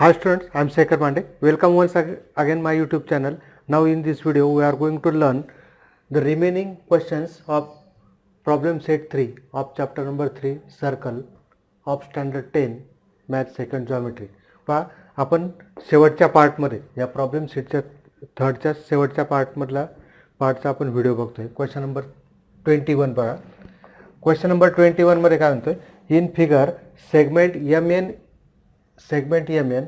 Hi students, I am Shekhar Pandey. Welcome once again my YouTube channel. Now in this video we are going to learn the remaining questions of problem set 3 of chapter number 3 circle of standard 10 math second geometry. पहा आपण शेवटच्या पार्टमध्ये या problem सेटच्या थर्डच्या शेवटच्या पार्टचा आपण video बघतोय. Question number 21 बघा. Question number 21 मध्ये काय म्हणतोय, in figure segment MN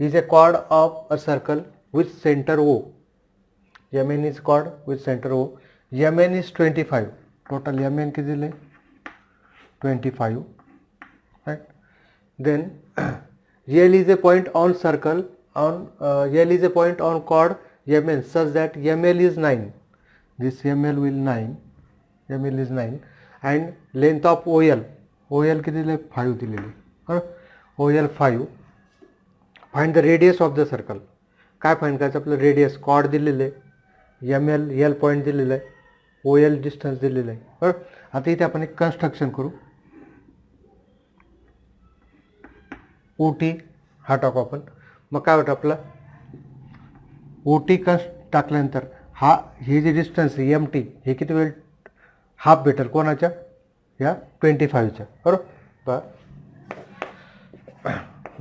is a chord of a circle with center O. MN is chord with center O. MN is 25. Total MN किती दिले? 25. Right? Then L is a point on circle L is a point on chord MN such that ML is 9. This ML will 9. ML is 9 and length of OL किती दिले? 5 दिलेले. OL 5. Find the radius of the circle. काय find करायचं आपलं? Radius cord दिलेलं आहे, L point दिलेलं आहे, OL डिस्टन्स दिलेलं आहे. बरोबर. आता इथे आपण एक कन्स्ट्रक्शन करू. OT हा टाकू आपण. मग काय होतं आपलं? OT टाकल्यानंतर हे जे डिस्टन्स आहे MT हे किती वेळ हाफ भेटेल कोणाच्या? या 25च्या. बरोबर.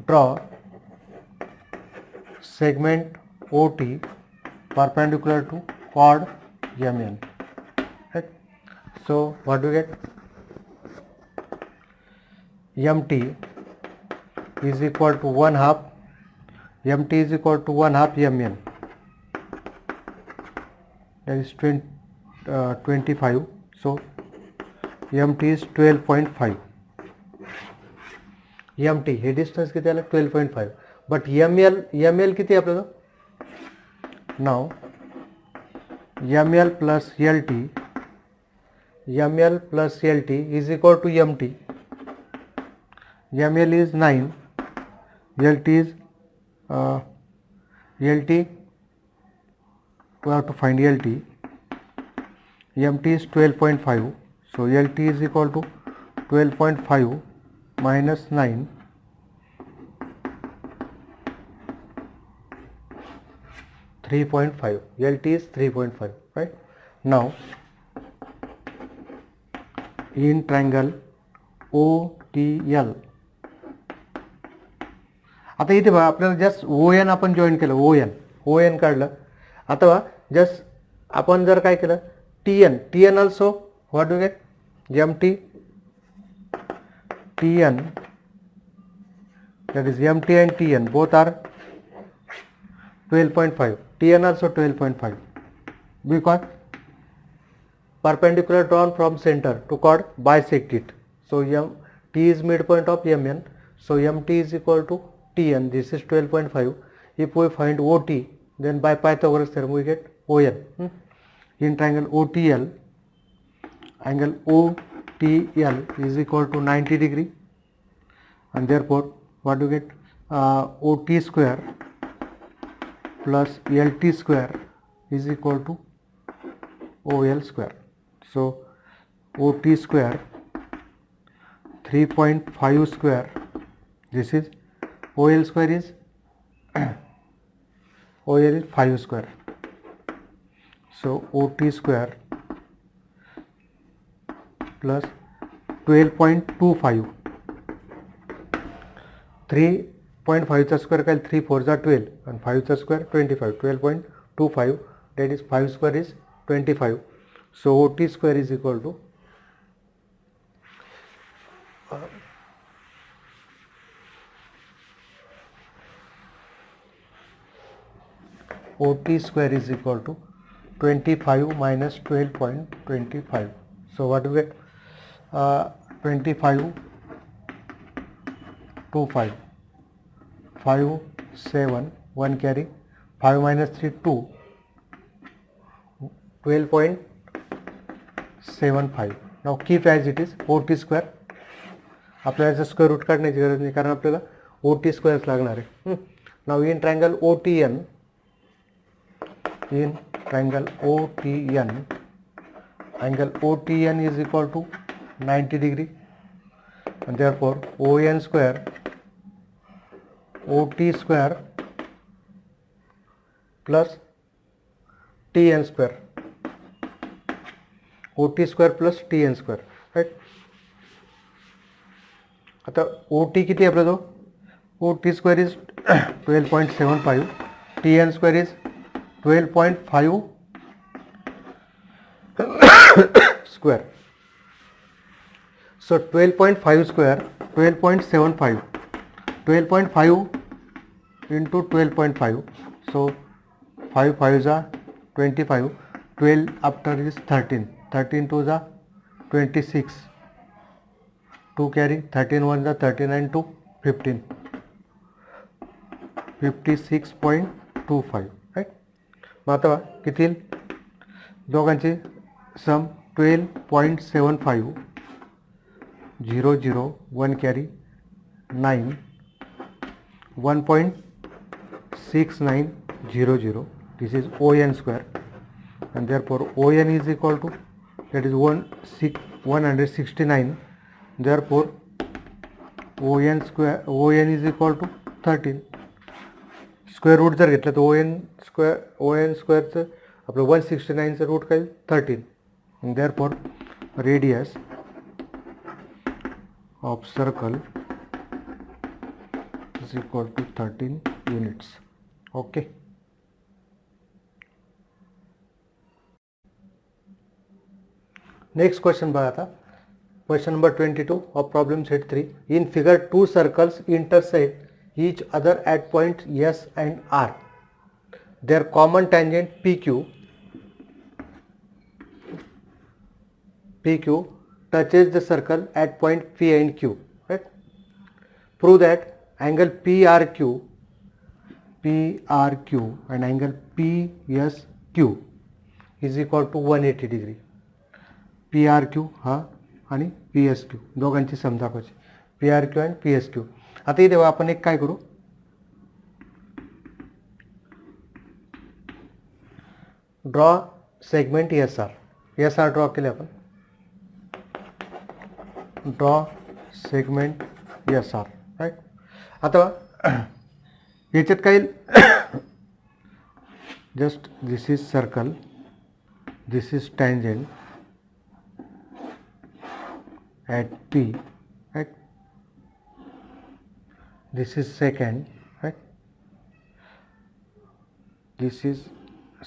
Draw segment OT perpendicular to chord MN. Right? So what do we get? MT is equal to 1/2 MT is equal to 1/2 MN. That is 25. So MT is 12.5. MT हे distance किती आलं? 12.5. But ML किती आहे आपल्याला? नाव ML plus LT is equal to MT. ML is 9, LT is LT, we have to find LT. MT is 12.5, so LT is equal to 12.5 minus 9. 3.5. LT is 3.5. Right? Now in triangle OTL. आता इथे बघा आपल्याला just ON आपण join केलं. ON काढलं. आता बघा just आपण जर काय केलं TN also what do get? MT TN, that is MT and TN both are 12.5. TN also 12.5 because perpendicular drawn from center to chord bisect it. So T is midpoint of MN. So MT is equal to TN. This is 12.5. If we find OT, then by Pythagoras theorem we get ON. In triangle OTL, angle OTL is equal to 90 degree, and therefore what do you get? OT square plus LT square is equal to OL square. So OT square 3.5 square, this is OL square is OL is 5 square. So OT square plus 12.25. 3.5 चा square काय? 3 4 जा 12 and 5 चा square 25. 12.25, that is 5 square is 25. So OT square is equal to OT square is equal to 25 minus 12.25. So what do we get? 25 2 5 5 7 1 carry 5 minus 3 2 12.75. Now keep as it is. OT square आपल्याला याचं square root काढण्याची गरज नाही कारण आपल्याला OT squares लागणार आहे. नाव in triangle OTN, angle OTN is equal to 90 degree and therefore ON square OT square plus TN square, OT square plus TN square, right. आता OT किती आपला तो, OT square is 12.75, TN square is 12.5 square. So 12.5 square, 12.75, 12.5 into 12.5. So 5 5s are 25, 12 after is 13, 13 2s are 26, 2 carry, 13 1s are 39 to 15, 56.25, right. मग आता किती येईल दोघांचे सम 12.75, 0 0 1 carry 9, 1.6900. This is ON square, and therefore ON is equal to, that is 169. Therefore ON square, ON is equal to 13. Square root जर घेतलं तर ON स्क्वेअरचं आपलं 169चं root काय 13. therefore radius of circle is equal to 13 units. Okay. Next question बघा आता. Question number 22 of problem set 3. In figure, two circles intersect each other at point S and R. Their common tangent PQ touches the circle at point P and Q. Right? Prove that angle PRQ and angle PSQ is equal to 180 degree. PRQ हा आणि PSQ दोघांची सम दाखवायची, PRQ and PSQ. आता इथे आपण एक काय करू, ड्रॉ सेगमेंट SR ड्रॉ केले आपण, ड्रॉ सेगमेंट SR, राईट. आता याच्यात काय just this is circle, this is tangent at P, right. This is second, right. This is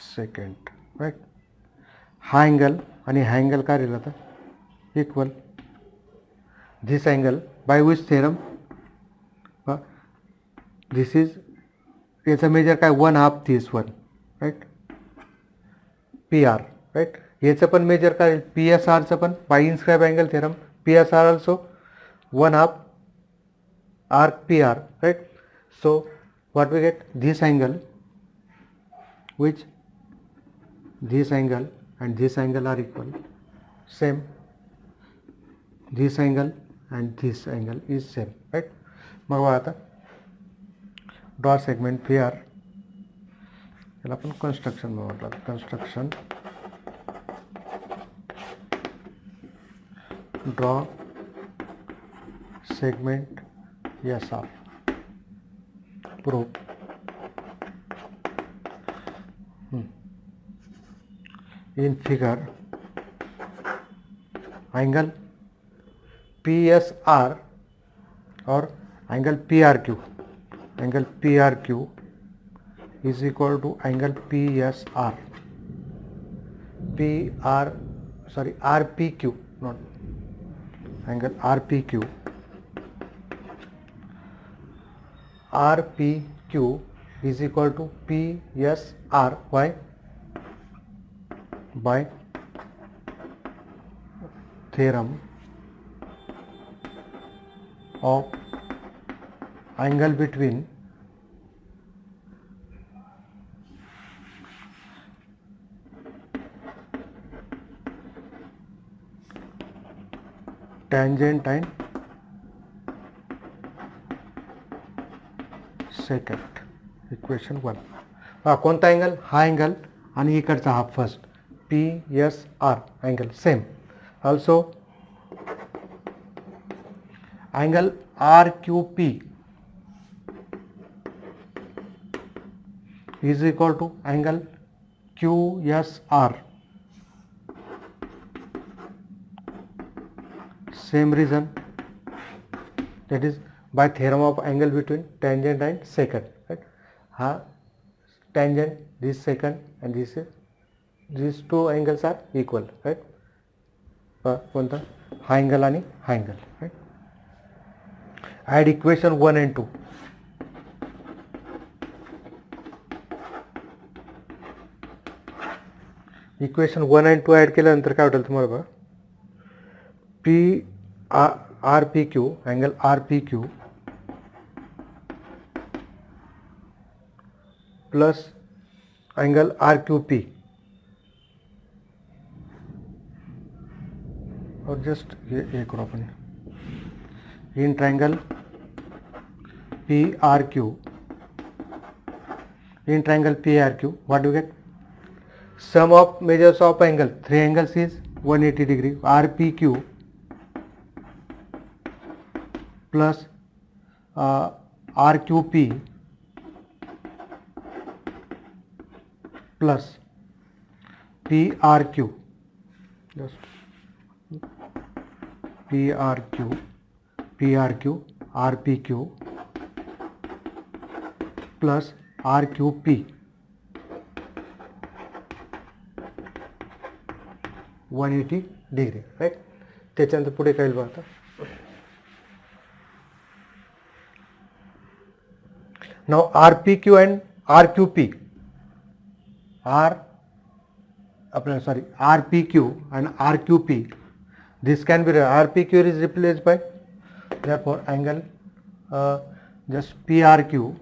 second, right. हा अँगल आणि हा अँगल काय राहिला आता equal. This angle by which theorem, this is याचा मेजर काय 1/2 this one, right. PR, right. याचं पण मेजर काय PSRचं पण by inscribe angle theorem, PSR also 1/2 arc PR, right. So what we get, this angle, which this angle and this angle are equal, same. This angle and this angle is same, right. मग आता draw segment PR, याला आपण construction म्हटलं, construction draw segment SR. Prove in figure angle PSR or angle PRQ is equal to angle PSR, RPQ, not angle RPQ is equal to PSR by theorem of angle between tangent and secant. Equation 1. हा कोणता angle, हा angle आणि इकडचा हा first PSR angle same. Also angle RQP is equal to angle QSR. Same reason, that is by theorem of angle between tangent and secant, right? Ha tangent, this secant, and these two angles are equal, right? कोणता हा angle आणि हा angle, right? Add equation 1 and 2. Equation 1 and 2 add केल्यानंतर काय वाटेल तुम्हाला बघा, R P Q, angle R P Q plus angle R Q P, और जस्ट ये करो अपन in triangle P R Q, in triangle PRQ, what do you get? Sum of measures of angle, three angles is 180 degree, RPQ plus RQP plus PRQ, just PRQ, RPQ plus RQP 180 degree, right? त्याच्यानंतर पुढे काय बघा आता, now RPQ and RQP RPQ and RQP, this can be RPQ is replaced by, therefore angle just PRQ,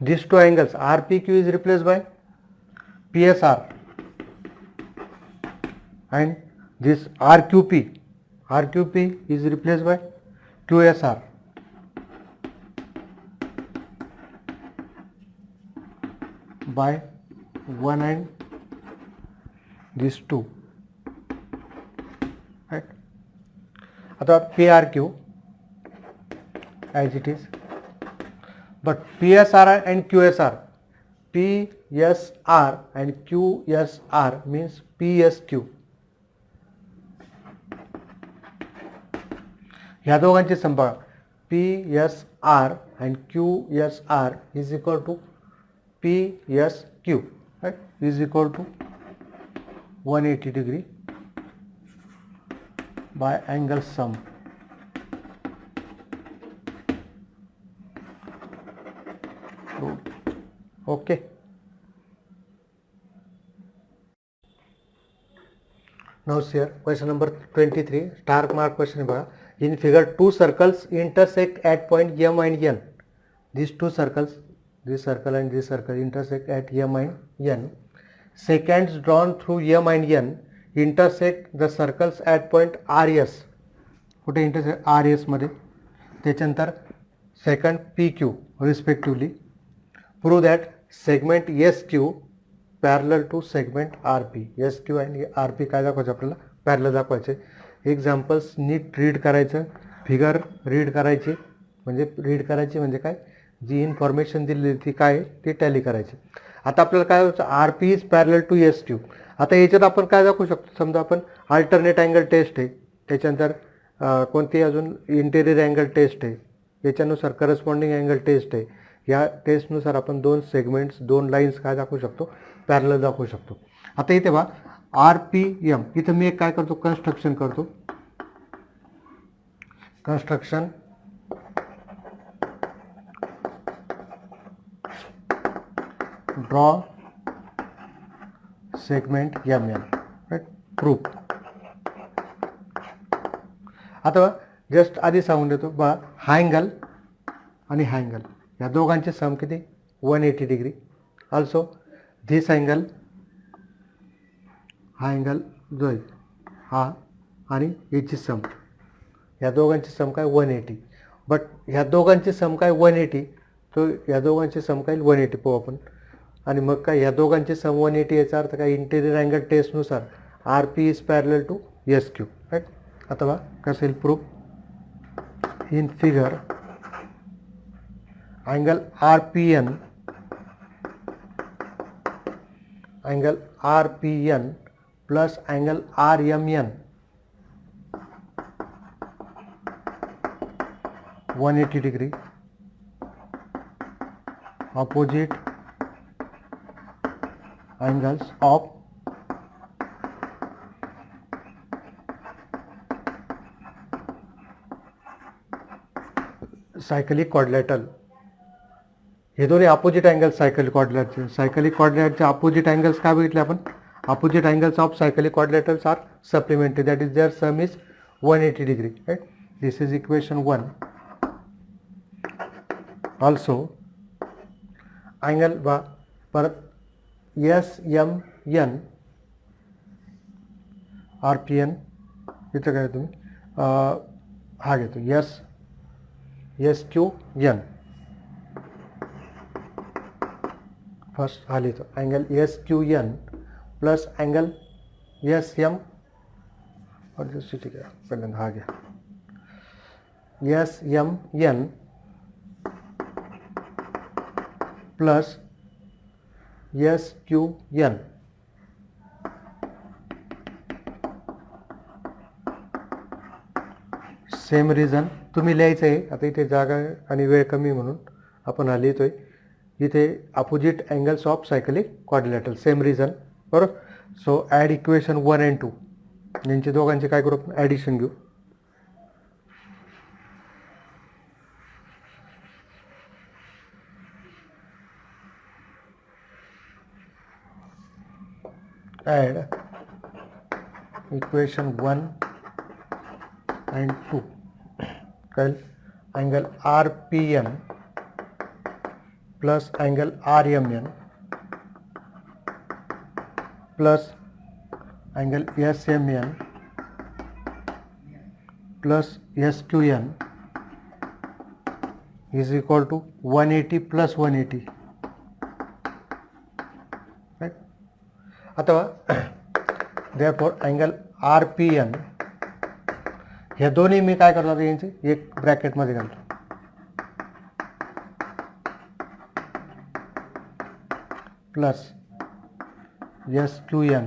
these two angles RPQ is replaced by PSR and this RQP is replaced by QSR. By 1 and these two, right? आता PRQ as it is, but PSR and QSR, PSR and QSR means PSQ. ह्या दोघांची सम बघा, PSR and QSR is equal to PSQ, right? Is equal to 180 degree by angle sum. Okay. Now here question number 23, star mark question बघा. In figure, two circles intersect at point M and N. These two circles, this circle and this circle intersect at M and N. Seconds drawn through M and N intersect the circles at point RS. कुठे intersect RS मध्ये, त्याच्यानंतर second PQ respectively. Prove that segment SQ parallel to segment RP. SQ आणि RP काय दाखवायचं आपल्याला, parallel दाखवायचे. Examples NEET read करायचं, figure read करायची, म्हणजे काय, जी इन्फॉर्मेशन दिलेली ती काय ती टॅली करायची. आता आपल्याला काय होतं, RP is parallel to SQ. आता याच्यात आपण काय दाखवू शकतो, समजा आपण अल्टरनेट अँगल टेस्ट आहे, त्याच्यानंतर कोणती अजून इंटेरियर अँगल टेस्ट आहे, याच्यानुसार करस्पॉन्डिंग अँगल टेस्ट आहे. या टेस्टनुसार आपण दोन सेगमेंट्स, दोन लाईन्स काय दाखवू शकतो, पॅरलल दाखवू शकतो. आता इथे बघा RPM, इथं मी एक काय करतो, कन्स्ट्रक्शन करतो. Construction draw segment MM, right, proof. आता जस्ट आधी सांगून देतो बघा, हा अँगल आणि हा अँगल या दोघांचे सम किती, 180 डिग्री. ऑल्सो धिस अँगल, हा अँगल जो आहे हा आणि याची सम, या दोघांची सम काय 180. बट ह्या दोघांची सम काय 180, तो या दोघांची सम काय 180 पाहू आपण. आणि मग काय ह्या दोघांची सम 180, याचा अर्थ काय, इंटेरियर अँगल टेस्टनुसार RP is parallel to SQ, right. आता बघा कसं येईल proof. In figure angle RPN plus angle RMN 180 degree, opposite angles of cyclic quadrilateral. हे दोन्ही opposite angles cyclic quadrilateral. Cyclic क्वाड्रिलॅटरचे अपोजिट अँगल्स काय बघितले आपण? Opposite angles of cyclic quadrilaterals are supplementary, that is their sum is 180 degree, right. This is equation 1. Also angle परत SMN RPN इथं काय तुम्ही हा घेतो SQN. फर्स्ट हा लिहितो angle SQN plus angle SM और ठीक आहे पहिल्यांदा हा घ्या SMN plus SQN. Same reason तुम्ही लिहायचं आहे. आता इथे जागा आणि वेळ कमी म्हणून आपण हा लिहितोय. इथे opposite angles of cyclic quadrilateral, same reason, बरोबर. सो ॲड इक्वेशन 1 and 2, यांचे दोघांचे काय करू आपण? ॲडिशन घेऊ. ॲड इक्वेशन 1 and 2 कल angle RPN plus angle RMN plus angle SMN plus SQN is equal to 180 plus 180, right. आता देअरफॉर अँगल RPN हे दोन्ही मी काय करतो यांचे एक ब्रॅकेटमध्ये घालतो. Plus SQN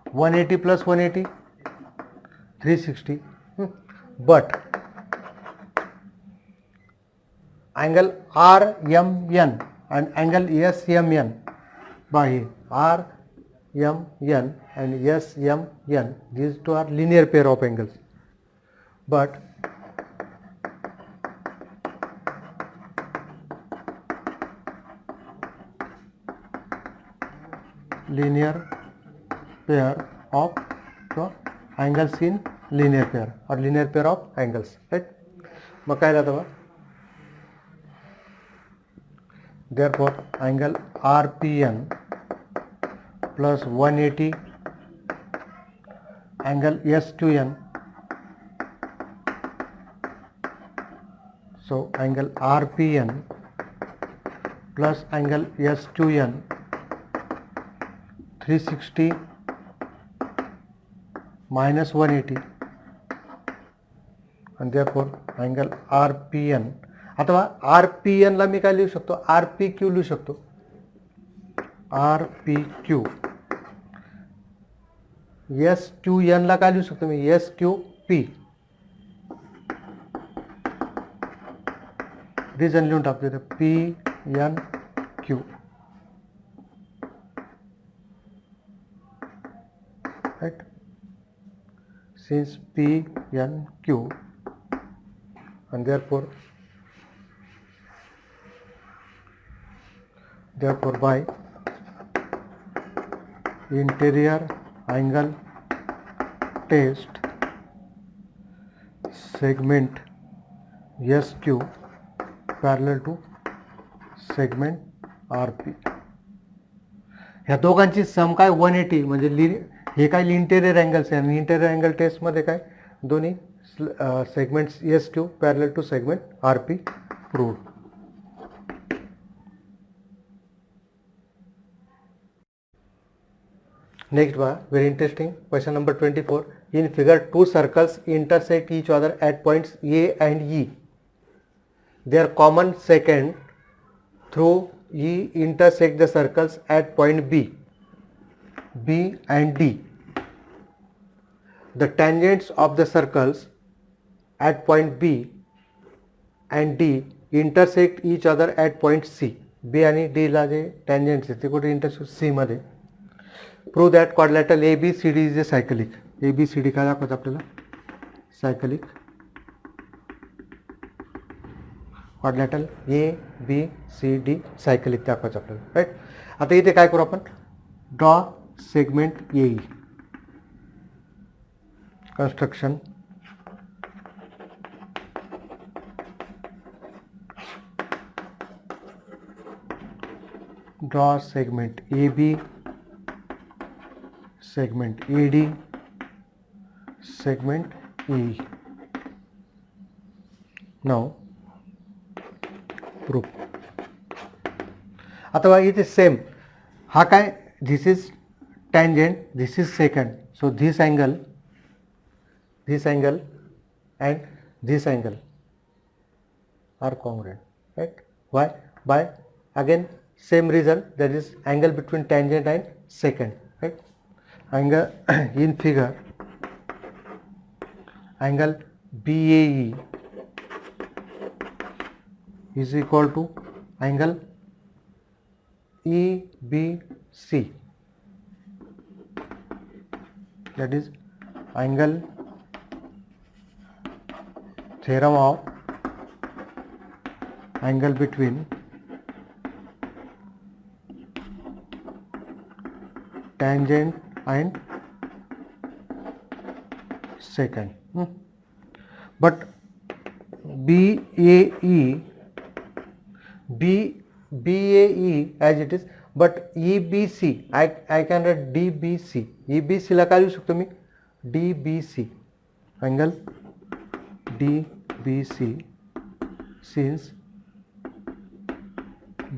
180 plus 180 360. But angle RMN and angle SMN by RMN and SMN, these two are linear pair of angles, but linear pair of the angles in linear pair or linear pair of angles, right. मग काय राहतं बा? therefore angle RPN plus 180 angle SQN, so angle RPN plus angle SQN 360 minus 180 and therefore angle RPN. अथवा RPN ला मी काय लिहू शकतो? RPQ लिहू शकतो. RPQ. SQN ला काय लिहू शकतो मी? SQP. रिजन लिहून टाकतो इथे PNQ, right. Since PNQ and therefore by interior angle test segment SQ parallel to segment RP. ह्या दोघांची सम काय 180 म्हणजे हे काय इंटेरियर अँगल्स आहे आणि इंटेरियर अँगल टेस्टमध्ये काय दोन्ही segments SQ parallel to segment RP proved. Next one, very interesting question number 24. In figure, two circles intersect each other at points A and E. their common secant through E intersect the circles at point B and D. The tangents of the circles at point B and D intersect each other at point C. B आणि D ला जे tangents आहेत ते कुठे intersect C मध्ये. Prove that quadrilateral ABCD is a cyclic. ABCD काय दाखवतं आपल्याला? Cyclic. Quadrilateral ABCD cyclic दाखवायचं आपल्याला. राईट. आता इथे काय करू आपण? Draw segment AE. Construction. Draw segment AB, segment AD, segment AE. Now proof. आता बघा इथे सेम. हा काय? This is tangent, this is secant. So this angle and this angle are congruent, right? Why? By again same reason, that is angle between tangent and secant, right? Angle in figure, angle BAE is equal to angle EBC, that is angle theorem of angle between tangent and secant. But BAE as it is, but EBC I can write DBC. EBC ला काय लिहू शकतो मी? DBC, angle DBC since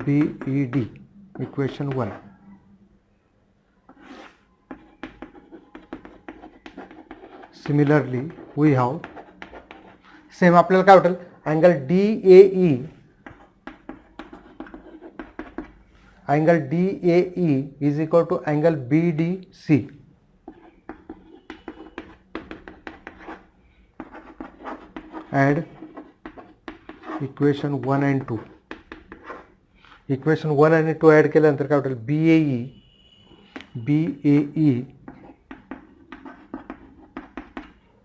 BED, equation 1. Similarly we have same आपल्याला काय वाटेल? angle DAE is equal to angle BDC. Add equation 1 and 2. Equation 1 आणि 2 add केल्यानंतर काय होईल? BAE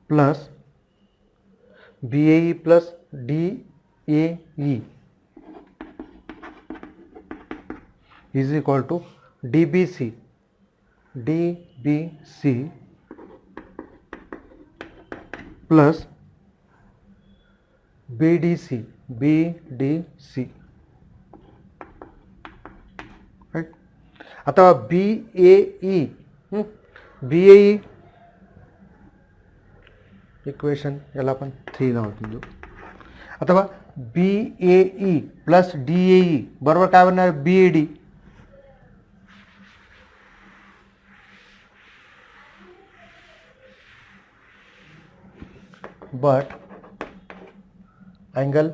plus BAE plus DAE is equal to DBC plus BDC. Right? आता BAE equation याला आपण 3 नाव देऊ. आता बघा BAE प्लस DAE बरोबर काय बनणार? BAD. but angle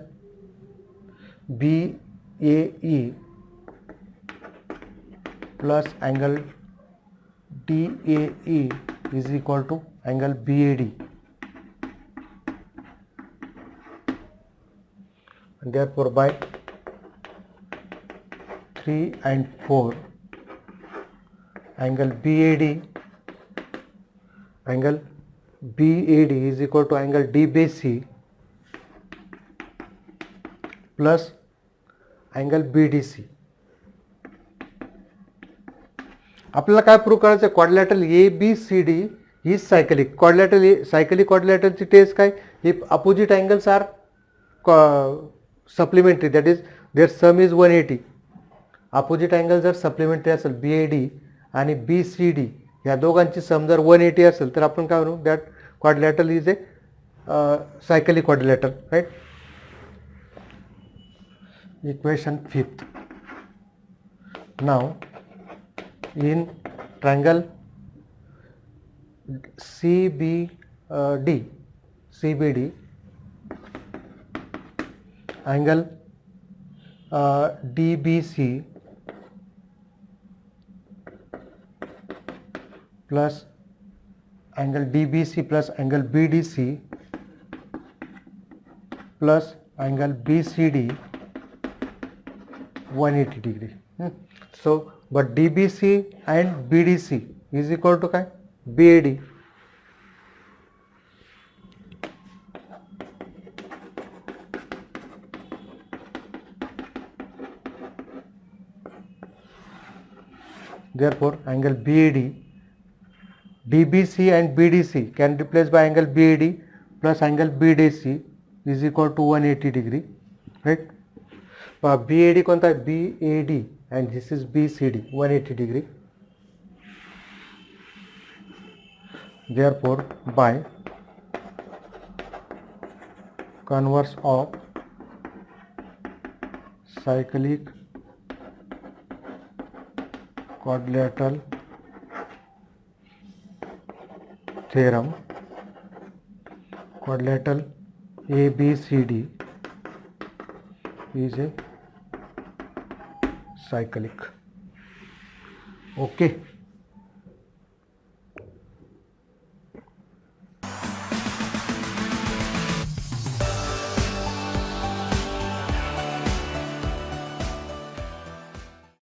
BAE plus angle DAE is equal to angle BAD. And therefore by 3 and 4 angle BAD is equal to angle DBC plus angle BDC. आपल्याला काय प्रूव्ह करायचं? क्वाड्रिलॅटरल ABCD ही cyclic. Cyclic क्वाड्रिलॅटरची test काय? If opposite angles are supplementary, that is their sum is 180. Opposite angle जर supplementary असेल BAD आणि BCD या दोघांची सम जर 180 असेल तर आपण काय म्हणू? That quadrilateral is a cyclic quadrilateral, right? Equation 5th. Now in triangle CBD angle DBC plus angle DBC plus angle BDC plus angle BCD 180 degree. So but DBC and BDC is equal to काय BAD. Therefore angle BAD, DBC and BDC can replace by angle BAD plus angle BDC is equal to 180 degree, right? BAD कोणता आहे BAD and this is BCD 180 degree. Therefore by converse of cyclic quadrilateral theorem, quadrilateral ABCD is a cyclic. Okay.